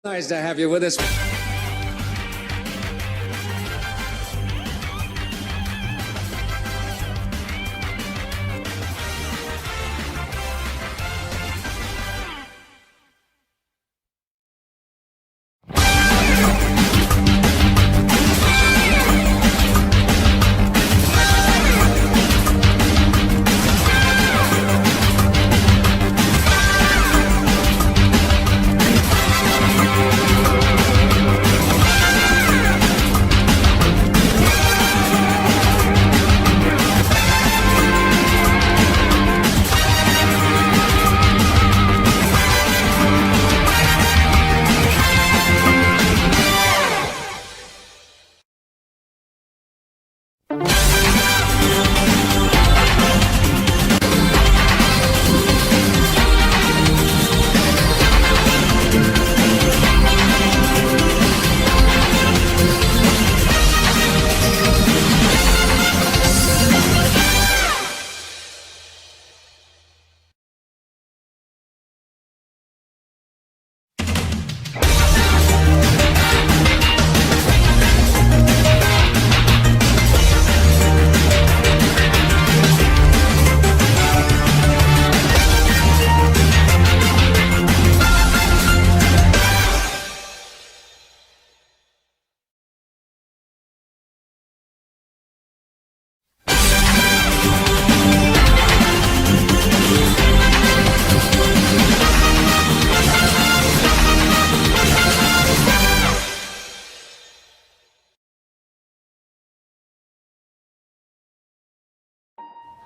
Nice to have you with us.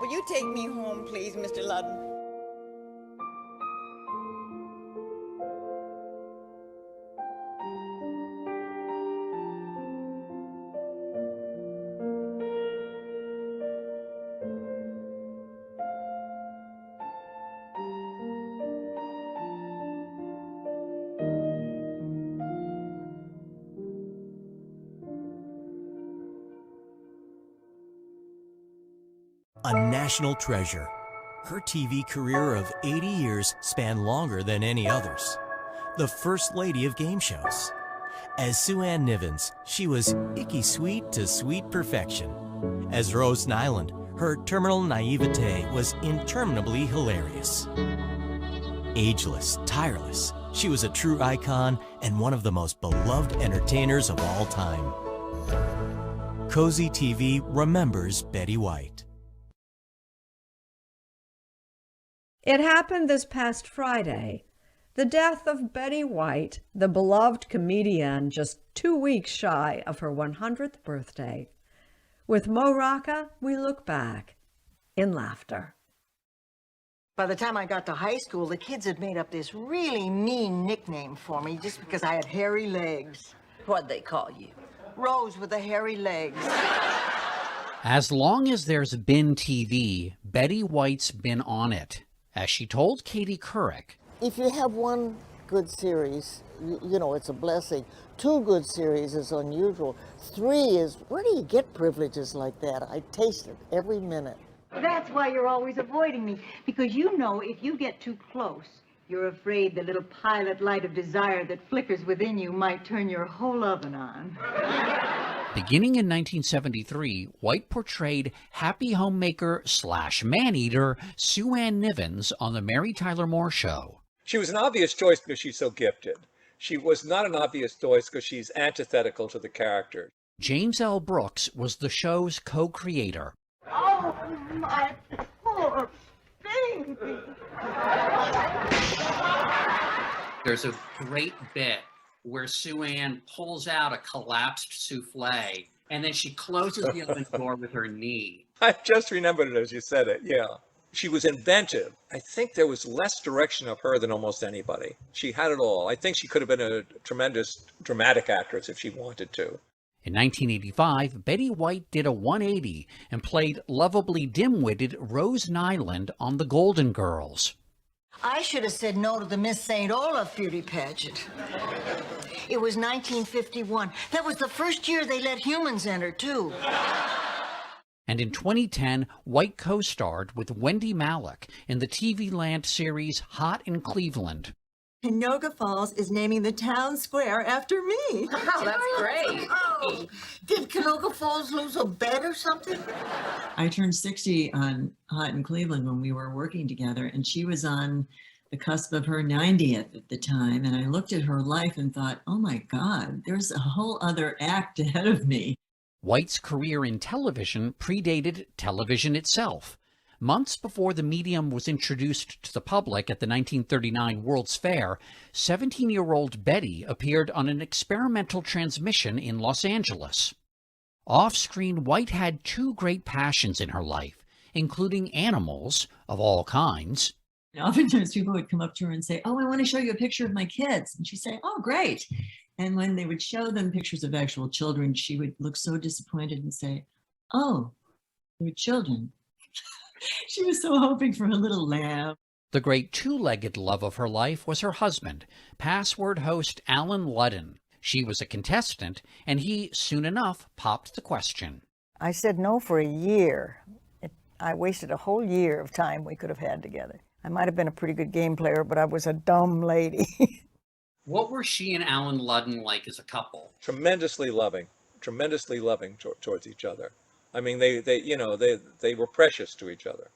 Will you take me home, please, Mr. Ludden? A national treasure. Her TV career of 80 years spanned longer than any others. The first lady of game shows. As Sue Ann Nivens, she was icky sweet to sweet perfection. As Rose Nyland, her terminal naivete was interminably hilarious. Ageless, tireless, she was a true icon and one of the most beloved entertainers of all time. Cozy TV remembers Betty White. It happened this past Friday. The death of Betty White, the beloved comedian, just 2 weeks shy of her 100th birthday. With Mo Rocca, we look back in laughter. By the time I got to high school, the kids had made up this really mean nickname for me just because I had hairy legs. What'd they call you? Rose with the hairy legs. As long as there's been TV, Betty White's been on it. As she told Katie Couric, if you have one good series, you know, it's a blessing. 2 good series is unusual. 3 is, where do you get privileges like that? I taste it every minute. That's why you're always avoiding me, because you know if you get too close, you're afraid the little pilot light of desire that flickers within you might turn your whole oven on. beginning in 1973, White portrayed happy homemaker / man-eater Sue Ann Nivens on The Mary Tyler Moore Show. She was an obvious choice because she's so gifted. She was not an obvious choice because she's antithetical to the character. James L. Brooks was the show's co-creator. Oh, my poor baby. There's a great bit where Sue Ann pulls out a collapsed souffle, and then she closes the oven door with her knee. I just remembered it as you said it, yeah. She was inventive. I think there was less direction of her than almost anybody. She had it all. I think she could have been a tremendous dramatic actress if she wanted to. In 1985, Betty White did a 180 and played lovably dim-witted Rose Nyland on The Golden Girls. I should have said no to the Miss St. Olaf beauty pageant. It was 1951. That was the first year they let humans enter, too. And in 2010, White co-starred with Wendy Malick in the TV Land series Hot in Cleveland. Canoga Falls is naming the town square after me. Wow, that's great. Oh, did Canoga Falls lose a bet or something? I turned 60 on Hot in Cleveland when we were working together, and she was on the cusp of her 90th at the time. And I looked at her life and thought, oh my God, there's a whole other act ahead of me. White's career in television predated television itself. Months before the medium was introduced to the public at the 1939 World's Fair, 17-year-old Betty appeared on an experimental transmission in Los Angeles. Off-screen, White had two great passions in her life, including animals of all kinds. And oftentimes people would come up to her and say, oh, I want to show you a picture of my kids. And she'd say, oh, great. And when they would show them pictures of actual children, she would look so disappointed and say, oh, they're children. She was so hoping for a little lamb. The great two-legged love of her life was her husband, password host Alan Ludden. She was a contestant, and he soon enough popped the question. I said no for a year. I wasted a whole year of time we could have had together. I might have been a pretty good game player, but I was a dumb lady. What were she and Alan Ludden like as a couple? Tremendously loving towards each other. I mean, they were precious to each other.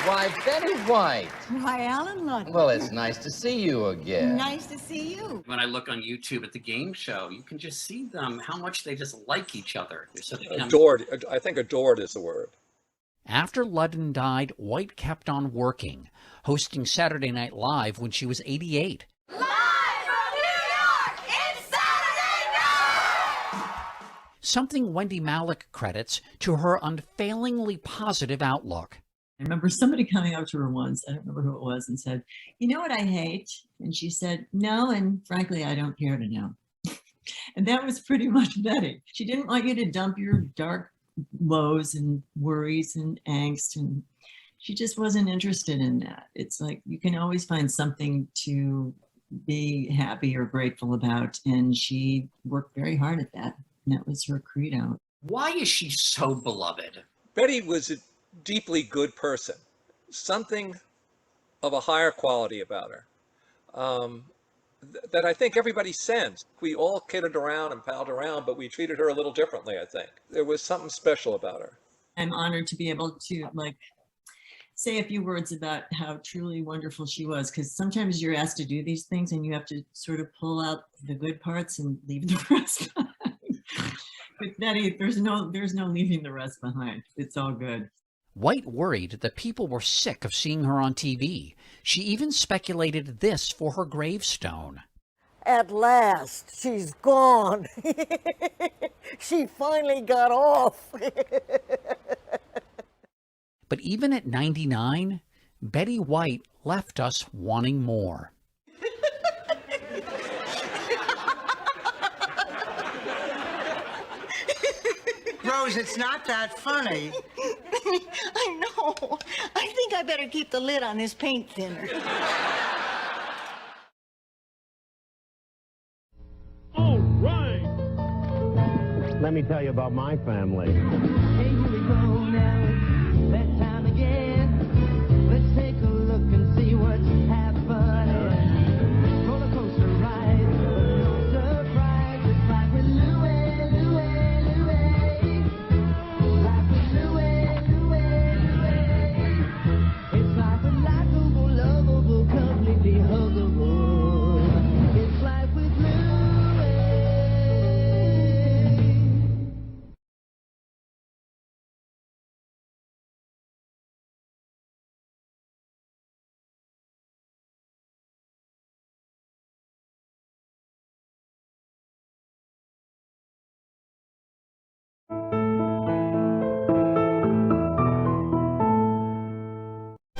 Why, Betty White. Why, Alan Ludden. Well, it's nice to see you again. Nice to see you. When I look on YouTube at the game show, you can just see them, how much they just like each other. Adored. I think adored is the word. After Ludden died, White kept on working, hosting Saturday Night Live when she was 88. Live from New York, it's Saturday night! Something Wendy Malick credits to her unfailingly positive outlook. I remember somebody coming up to her once, I don't remember who it was, and said, you know what I hate? And she said, no, and frankly, I don't care to know. And that was pretty much Betty. She didn't want you to dump your dark woes and worries and angst, and she just wasn't interested in that. It's like you can always find something to be happy or grateful about, and she worked very hard at that, and that was her credo. Why is she so beloved? Betty was a deeply good person, something of a higher quality about her that I think everybody sensed. We all kidded around and palled around, but we treated her a little differently, I think. There was something special about her. I'm honored to be able to say a few words about how truly wonderful she was, because sometimes you're asked to do these things and you have to sort of pull out the good parts and leave the rest behind. But Betty, there's no leaving the rest behind. It's all good. White worried that people were sick of seeing her on TV. She even speculated this for her gravestone. At last, she's gone. She finally got off. But even at 99, Betty White left us wanting more. Rose, it's not that funny. I know. I think I better keep the lid on this paint thinner. All right. Let me tell you about my family. Hey, here we go now. That time again. Let's take a look and see what's happening. Roller coaster ride, no surprise. It's like with Louie, Louie, Louie. Like with Louie, Louie, Louie. It's like a likable, lovable, completely huggable. It's like with Louie.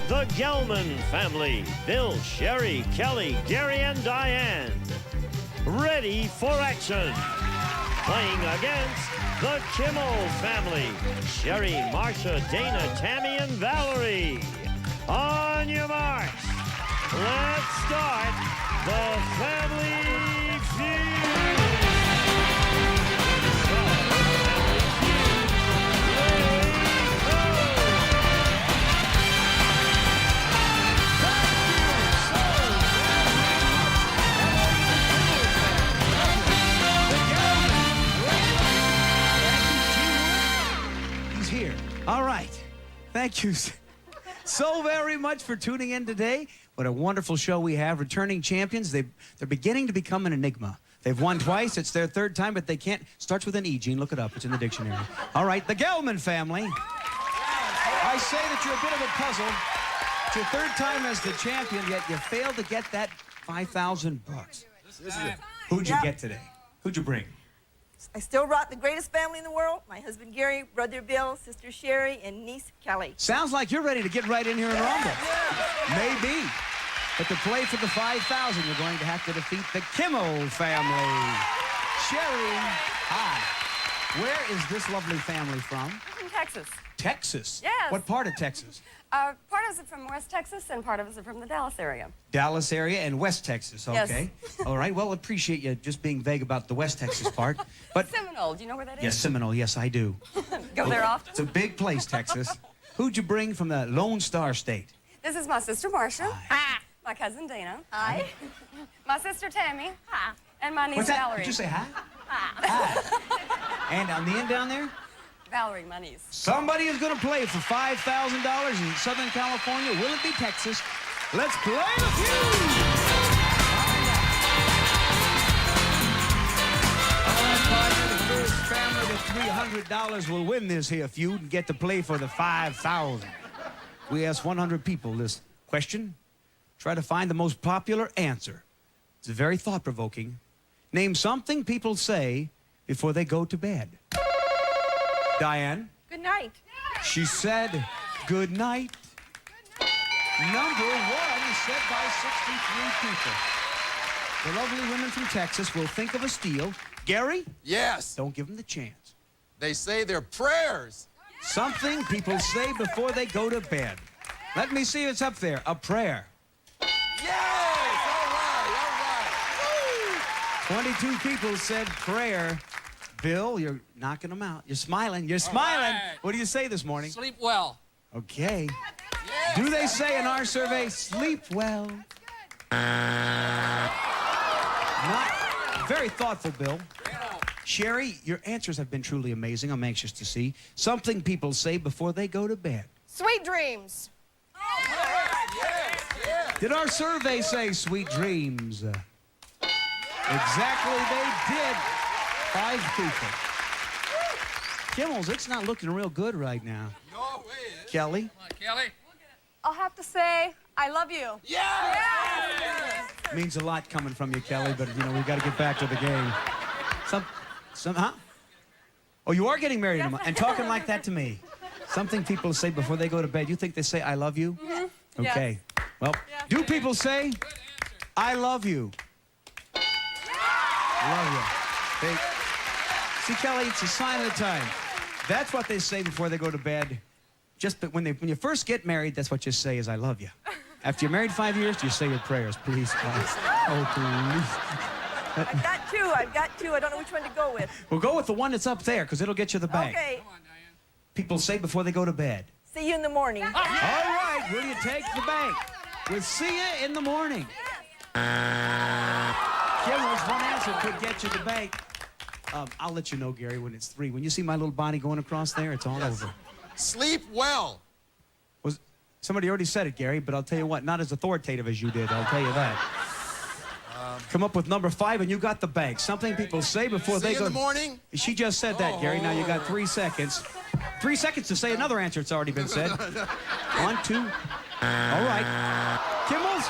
The Gelman family, Bill, Sherry, Kelly, Gary, and Diane, ready for action. Playing against the Kimmel family, Sherry, Marcia, Dana, Tammy, and Valerie. On your marks, let's start the Family Feud. thank you so very much for tuning in today. What a wonderful show we have. Returning champions. They're beginning to become an enigma. They've won twice. It's their third time, but they can't. Starts with an E, Gene. Look it up. It's in the dictionary. All right, the Gelman family. I say that you're a bit of a puzzle. It's your third time as the champion, yet you failed to get that $5,000. Who'd you get today? Who'd you bring? I still rock the greatest family in the world. My husband Gary, brother Bill, sister Sherry, and niece Kelly. Sounds like you're ready to get right in here and rumble. Maybe. But to play for the $5,000, you're going to have to defeat the Kimmel family. Sherry, hi. Where is this lovely family from? From Texas. Texas? Yes. What part of Texas? Part of us are from West Texas, and part of us are from the Dallas area. Dallas area and West Texas, okay. Yes. All right, well, appreciate you just being vague about the West Texas part. But Seminole, do you know where that is? yes, Seminole, yes, I do. Go there often? It's a big place, Texas. Who'd you bring from the Lone Star State? This is my sister Marcia. Hi. My cousin Dana. Hi. My sister Tammy. Hi. And my niece What's that? Valerie. Did you say hi? Hi. Hi. And on the end down there? Valerie, my niece. Somebody is going to play for $5,000 in Southern California. Will it be Texas? Let's play the feud! All right, partner, the first family with $300 will win this here feud and get to play for the $5,000. We asked 100 people this question. Try to find the most popular answer. It's very thought-provoking. Name something people say before they go to bed. Diane? Good night. She said, good night. Number one is said by 63 people. The lovely women from Texas will think of a steal. Gary? Yes. Don't give them the chance. They say their prayers. Something people say before they go to bed. Let me see if it's up there. A prayer. Yes! All right, all right. 22 people said prayer. Bill, you're knocking them out. You're smiling. You're smiling. Right. What do you say this morning? Sleep well. Okay. Do they say in our survey, sleep well? Not very thoughtful, Bill. Sherry, your answers have been truly amazing. I'm anxious to see. Something people say before they go to bed. Sweet dreams. Did our survey say sweet dreams? Exactly, they did. 5 people. Kimmel's, it's not looking real good right now. No way. Kelly? Come on, Kelly. I'll have to say, I love you. Yes! Means a lot coming from you, Kelly, but, you know, we got to get back to the game. Huh? Oh, you are getting married and talking like that to me. Something people say before they go to bed. You think they say, I love you? Mm-hmm. Okay. Yes. Well, do people say, I love you? Love you. They, see, Kelly, it's a sign of the time. That's what they say before they go to bed. Just when you first get married, that's what you say is, I love you. After you're married 5 years, you say your prayers, please, God. Oh, please. I've got two. I don't know which one to go with. Well, go with the one that's up there, because it'll get you the bank. Okay. People say before they go to bed. See you in the morning. All right, will you take the bank? We'll see you in the morning. Kimmel's one answer could get you the bank. I'll let you know, Gary, when it's 3. When you see my little body going across there, it's all over. Sleep well. Somebody already said it, Gary, but I'll tell you what, not as authoritative as you did, I'll tell you that. Come up with number 5 and you got the bank. Something people say before they go. See you in the morning. She just said that, Gary. Now you got 3 seconds. 3 seconds to say another answer. It's already been said. 1, 2. All right. Kimmels,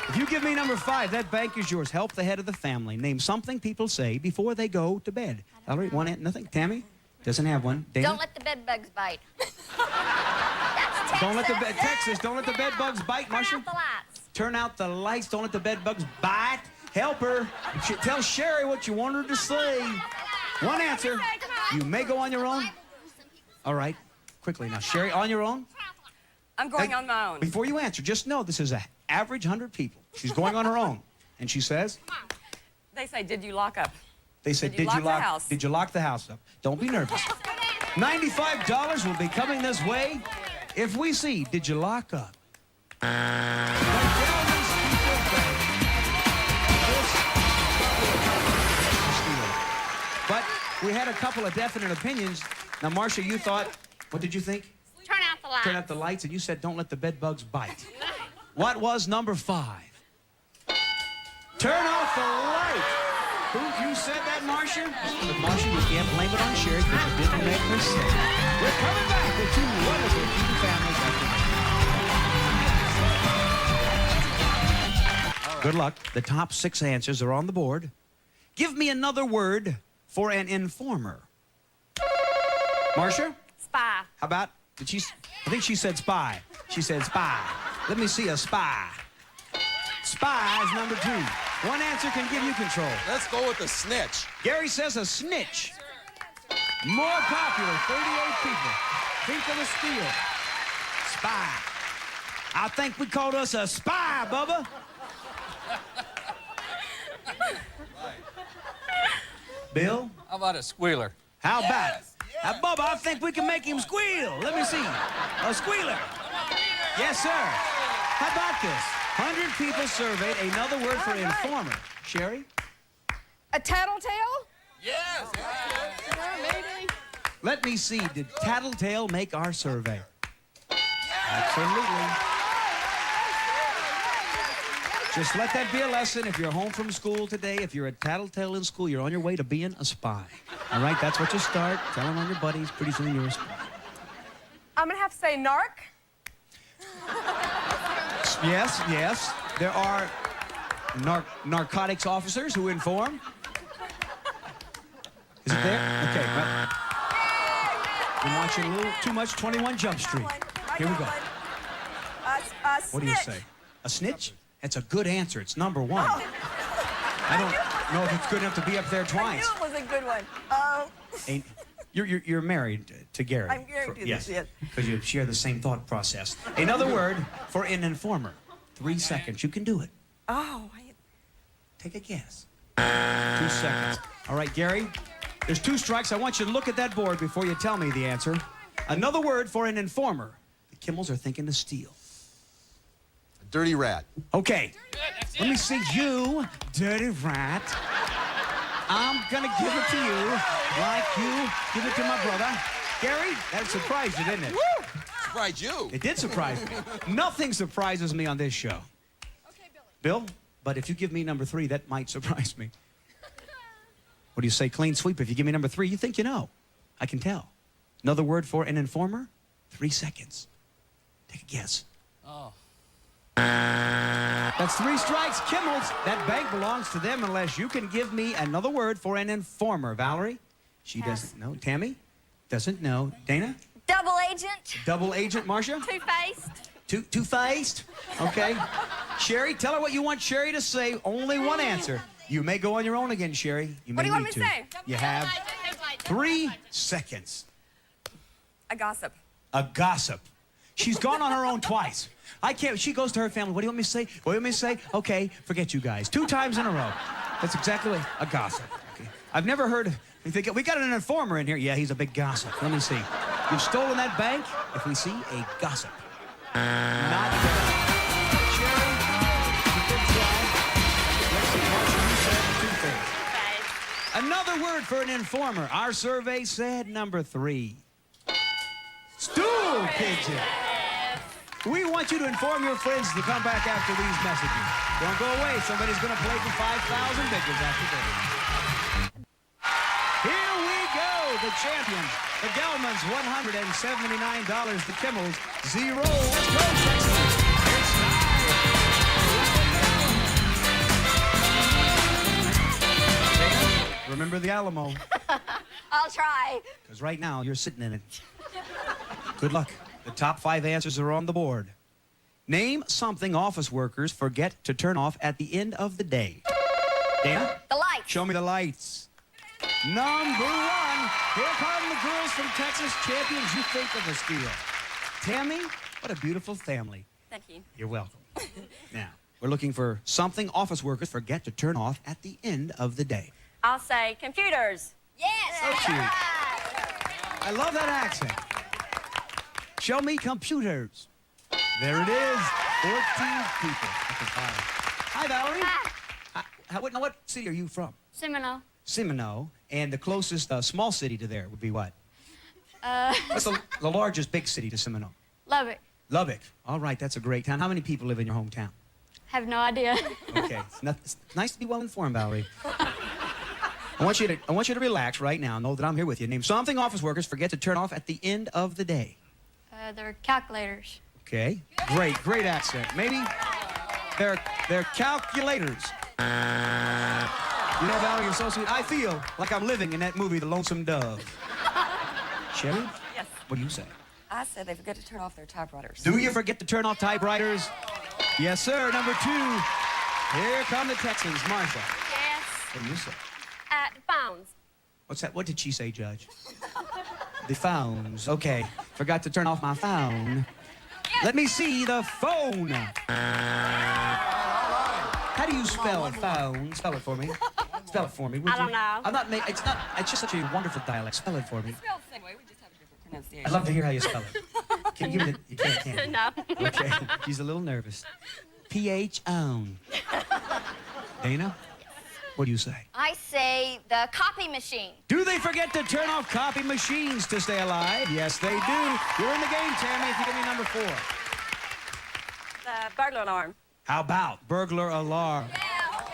if you give me number 5, that bank is yours. Help the head of the family. Name something people say before they go to bed. Valerie, one answer, nothing. Tammy doesn't have one. Dana? Don't let the bed bugs bite. Don't let the Texas. Don't let the bed bugs bite, Marcia. Turn out the lights. Turn out the lights. Don't let the bed bugs bite. Help her. Tell Sherry what you want her to say. One answer. You may go on your own. All right. Quickly now. Sherry, on your own? I'm going on my own. Before you answer, just know this is an average 100 people. She's going on her own. And she says? They say, did you lock up? They said, Did you lock the house? Did you lock the house up? Don't be nervous. $95 will be coming this way if we see, did you lock up? But we had a couple of definite opinions. Now, Marcia, you thought, what did you think? Turn out turn out the lights, and you said don't let the bed bugs bite. What was number 5? Turn off the light. Who, you said that, Marcia? But Marcia, you can't blame it on Sherry because you didn't make her say it. We're coming back with 2 wonderful Feud families after this. Good luck. The top 6 answers are on the board. Give me another word for an informer. Marcia? Spy. How about, I think she said spy. She said spy. Let me see a spy. Spy is number 2. One answer can give you control. Let's go with the snitch. Gary says a snitch. More popular, 38 people. Think of the steal. Spy. I think we called us a spy, Bubba. Bill? How about a squealer? How about it? Bubba, I think we can make him squeal. Let me see. A squealer. Yes, sir. How about this? 100 people surveyed. Another word for informer. Sherry? A tattletale? Yes. Maybe. Let me see. Did Tattletale make our survey? Absolutely. Just let that be a lesson. If you're home from school today, if you're a tattletale in school, you're on your way to being a spy. All right, that's what you start. Tell them on your buddies. Pretty soon you're a spy. I'm gonna have to say narc. Yes, yes. There are narcotics officers who inform. Is it there? Okay. Well, you're watching a little too much 21 Jump Street. Here we go. What do you say? A snitch? That's a good answer. It's number 1. I don't know if it's good enough to be up there I twice. knew it was a good one. You're married to Gary. I'm married to yes, this, yes. because you share the same thought process. Another word for an informer. 3 seconds. You can do it. Oh, Take a guess. 2 seconds. All right, Gary. There's 2 strikes. I want you to look at that board before you tell me the answer. Another word for an informer. The Kimmels are thinking to steal. Dirty rat. Okay. Let me see you, dirty rat. I'm gonna give it to you like you give it to my brother. Gary, that surprised you, didn't it? Woo! Surprised you. It did surprise me. Nothing surprises me on this show. Okay, Billy. Bill, but if you give me number 3, that might surprise me. What do you say, clean sweep? If you give me number 3, you think you know. I can tell. Another word for an informer? 3 seconds. Take a guess. Oh. That's 3 strikes. Kimmel's. That bank belongs to them unless you can give me another word for an informer. Valerie? She doesn't know. Tammy? Doesn't know. Dana? Double agent. Double agent. Marcia? Two-faced. Two-faced? Okay. Sherry, tell her what you want Sherry to say. Only one answer. You may go on your own again, Sherry. You may What do you want need me to say? You have 3 seconds. A gossip. A gossip. She's gone on her own twice. I can't. She goes to her family. What do you want me to say? What do you want me to say? Okay, forget you guys. 2 times in a row. That's exactly what, a gossip. Okay. I've never heard. You think we got an informer in here? Yeah, he's a big gossip. Let me see. You've stolen that bank. If we see a gossip, not Sherry. You did try. Let's see, Marcia, you said 2 things. Another word for an informer. Our survey said number 3. Stool pigeon. We want you to inform your friends to come back after these messages. Don't go away. Somebody's going to play for 5,000 figures after this. Here we go. The champions. The Gelmans, $179. The Kimmels, 0. Let's go, Texas. It's time. Remember the Alamo. I'll try. Because right now, you're sitting in it. Good luck. The top 5 answers are on the board. Name something office workers forget to turn off at the end of the day. Dana? The lights. Show me the lights. Number 1. Here come the girls from Texas, champions. You think of a steal. Tammy, what a beautiful family. Thank you. You're welcome. Now, we're looking for something office workers forget to turn off at the end of the day. I'll say computers. Yes. So cute. I love that accent. Show me computers. There it is. 14 people at the bottom. Hi, Valerie. What city are you from? Seminole. Seminole. And the closest small city to there would be what? What's the largest big city to Seminole? Lubbock. Lubbock. All right, that's a great town. How many people live in your hometown? Have no idea. Okay, it's nice to be well informed, Valerie. I want you to relax right now. Know that I'm here with you. Name something office workers forget to turn off at the end of the day. They're calculators. Okay, great accent. Maybe they're calculators. You know, Valerie, you're so sweet. I feel like I'm living in that movie, The Lonesome Dove. Sherry? Yes. What do you say? I said they forget to turn off their typewriters. Do you forget to turn off typewriters? Yes, sir. Number 2. Here come the Texans. Marcia. Yes. What do you say? Phones. What's that? What did she say, Judge? The phones. Okay. Forgot to turn off my phone. Let me see the phone. How do you spell phone? Spell it for me. Spell it for me, would I don't you? know. It's just such a wonderful dialect. Spell it for me. Spelled the same way, we just have a different pronunciation. I'd love to hear how you spell it. Can you give me the... You can't, can you? No. Okay. She's a little nervous. P-H-O-N. Dana? What do you say? I say the copy machine. Do they forget to turn off copy machines to stay alive? Yes, they do. You're in the game, Tammy, if you give me number 4. The burglar alarm. How about burglar alarm?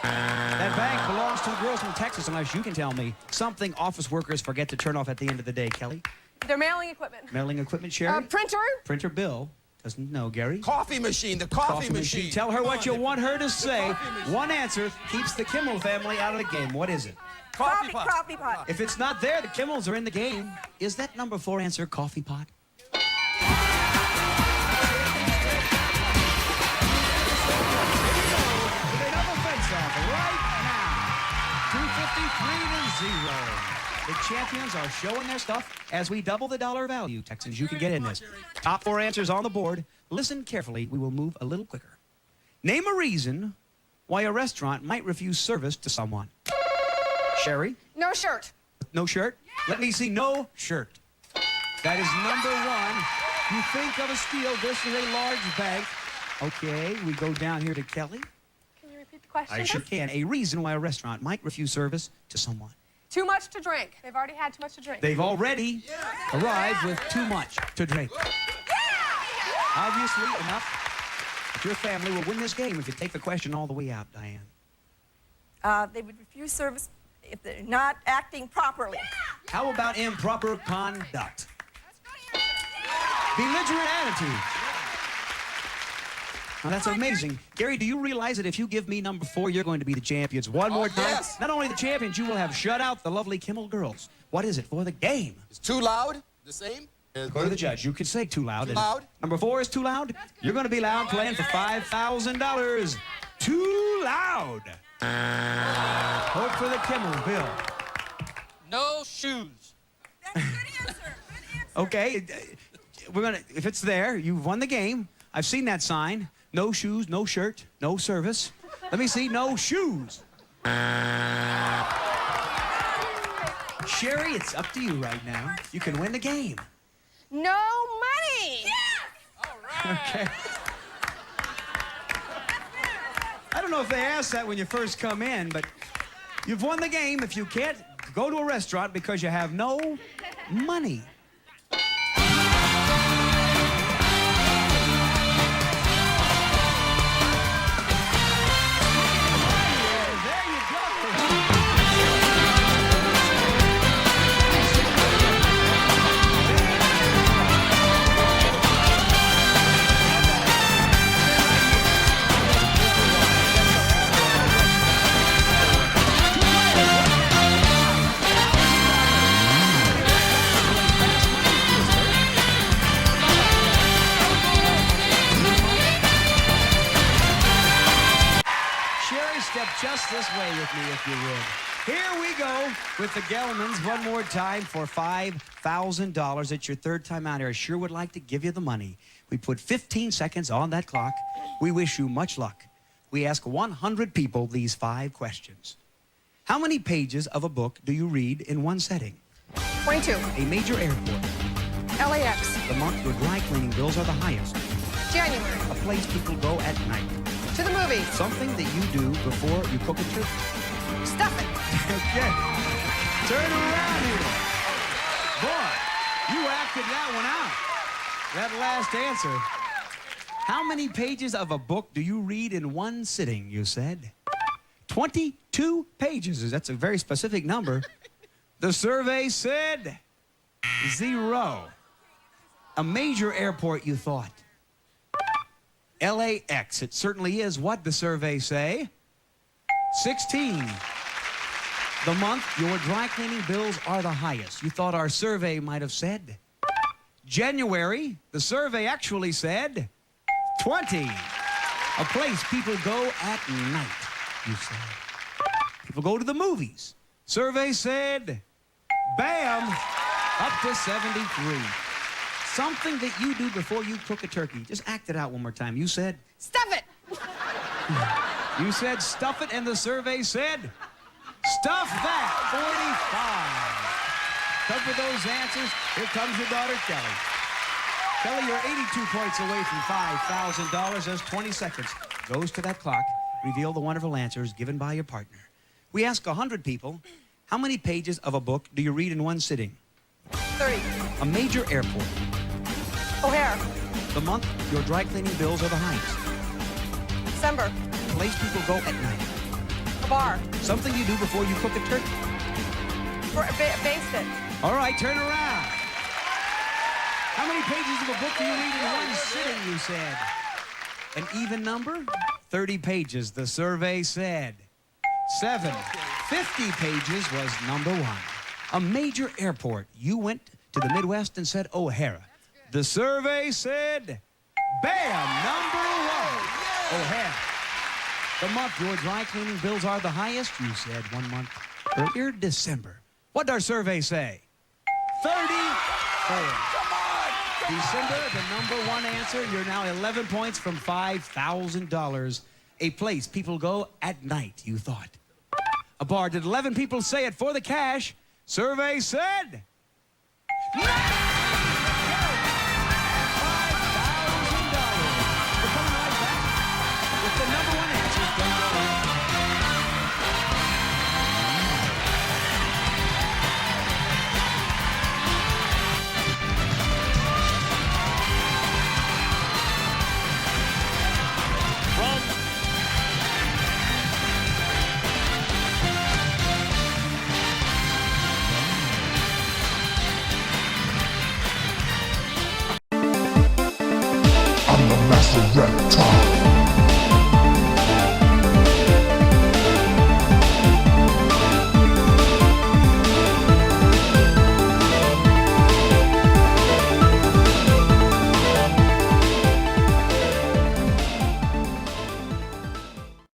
That bank belongs to the girls from Texas, unless you can tell me something office workers forget to turn off at the end of the day, Kelly. Their mailing equipment. Mailing equipment, Sherry? Printer. Printer, Bill. Doesn't know, Gary. Coffee machine, the coffee machine. Tell her what you want her to say. One answer keeps the Kimmel family out of the game. What is it? Coffee pot. If it's not there, the Kimmels are in the game. Is that number 4 answer coffee pot? With another fence-off right now. 253-0. The champions are showing their stuff as we double the dollar value. Texans, you can get in this. Top 4 answers on the board. Listen carefully. We will move a little quicker. Name a reason why a restaurant might refuse service to someone. Sherry? No shirt. No shirt? Let me see no shirt. That is number 1. You think of a steal. This is a large bank. Okay, we go down here to Kelly. Can you repeat the question? I sure can. A reason why a restaurant might refuse service to someone. Too much to drink. They've already had too much to drink. They've already arrived with too much to drink. Obviously enough that your family will win this game if you take the question all the way out, Diane. They would refuse service if they're not acting properly. How about improper conduct? Belligerent attitude. Now, that's amazing. Gary, do you realize that if you give me number 4, you're going to be the champions one more time? Yes. Not only the champions, you will have shut out the lovely Kimmel girls. What is it for the game? It's too loud. The same. Go to the judge. You could say too loud. Too loud. Number 4 is too loud. You're going to be loud playing for $5,000. Too loud. Vote for the Kimmel, Bill. No shoes. Okay, we're gonna. If it's there, you've won the game. I've seen that sign. No shoes, no shirt, no service. Let me see. No shoes. Sherry, it's up to you right now. You can win the game. No money. Okay. I don't know if they ask that when you first come in, but you've won the game if you can't go to a restaurant because you have no money. Just this way with me, if you would. Here we go with the Gelmans one more time for $5,000. It's your 3rd time out here. I sure would like to give you the money. We put 15 seconds on that clock. We wish you much luck. We ask 100 people these 5 questions. How many pages of a book do you read in one setting? 22. A major airport. LAX. The month your dry cleaning bills are the highest. January. A place people go at night. To the movies. Something that you do before you cook a turkey. Stuffing. Okay. Turn around here. Boy, you acted that one out. That last answer. How many pages of a book do you read in one sitting, you said? 22 pages. That's a very specific number. The survey said 0. A major airport, you thought. LAX. It certainly is. What the survey say? 16. The month your dry cleaning bills are the highest. You thought our survey might have said January. The survey actually said 20. A place people go at night, you said. People go to the movies. Survey said, bam, up to 73. Something that you do before you cook a turkey. Just act it out one more time. You said, Stuff it! you said stuff it, and the survey said, stuff that, 45. Cover those answers. Here comes your daughter, Kelly. Kelly, you're 82 points away from $5,000. There's 20 seconds. Goes to that clock. Reveal the wonderful answers given by your partner. We ask 100 people, how many pages of a book do you read in one sitting? 30. A major airport. O'Hare. The month your dry cleaning bills are the highest. December. Place people go at night. A bar. Something you do before you cook a turkey. Baste it. All right, turn around. How many pages of a book do you read in one sitting, you said? An even number? 30 pages, the survey said. 7. 50 pages was number 1. A major airport. You went to the Midwest and said O'Hara. The survey said, bam, number 1. O'Hara. The month your dry cleaning bills are the highest, you said 1 month earlier, December. What did our survey say? 34. December, the number 1 answer. You're now 11 points from $5,000. A place people go at night, you thought. A bar. Did 11 people say it for the cash? Survey said... $5,000. We're coming right back with the number 1 answer. Don't go away. I'm the master reptile.